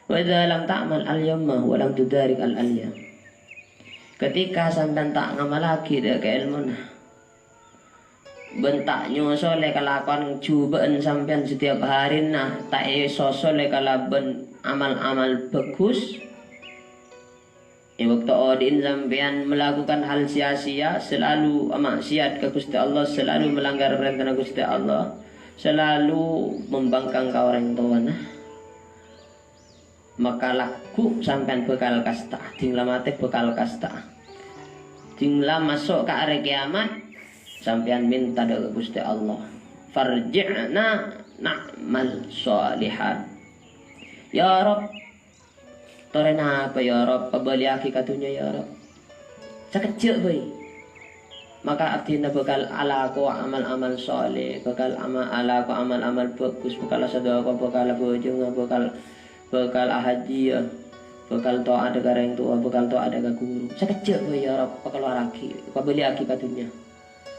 Wa idza lam ta'mal al-yawma wa lam tudarik al-alyam. Ketika sampean tak ngamalaki dek keilmun, bentak nyusul le kalakuan cubaan sampean setiap hari nah tak sosol le kalaban amal-amal bagus. Waktu odin sampean melakukan hal sia-sia, selalu maksiat ke Gusti Allah, selalu melanggar perintah Gusti Allah, selalu membangkang ke orang tua nah, maka laku sampean bekal kasta, tinggal mati bekal kasta, tinggal masuk ke hari kiamat sampean minta dari Gusti Allah, farji'na na'mal sholihan. Ya Rob, torena apa ya Rob, pabali aki katunya ya Rob, sekecil boy. Maka artinya bekal ala ko amal-amal soleh, bekal ala ko amal-amal bagus, bekal sedekah, bekal bojong, bekal haji, bekal doa ada orang tua, bekal doa ada guru. Sekecil boy ya Rob, bekal laki, pabali aki katunya.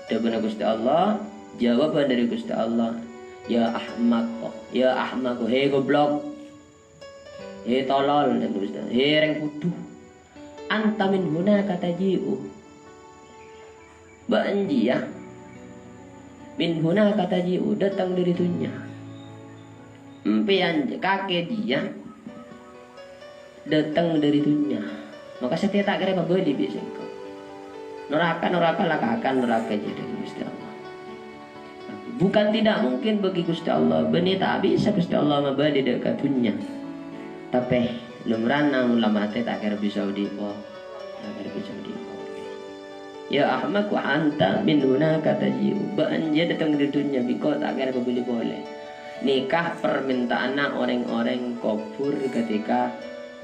Dari Gusti Allah, jawaban dari Gusti Allah, ya ahmak, ya ahmak, hei goblok, hei tolol, dan Gusti Allah, hei reng kudu, anta min huna kata jiu, banji ya, min huna kata jiu datang dari dunia, empian kakek dia datang dari dunia, maka setiap tak kira apa boleh bisa kau. Neraka lah akan neraka jadi Gusti Allah. Bukan tidak mungkin bagi Gusti Allah, benih tak bisa Gusti Allah membeli dekat dunia. Tapi lumrana ulama tak kira bisa dipo, tak kira bisa dipo. Ya Ahmad wa anta min hunaka tajiu, banja datang dari dunia biko tak kira boleh boleh. Nikah permintaan orang-orang kafir ketika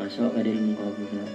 masuk ke dalam kubur.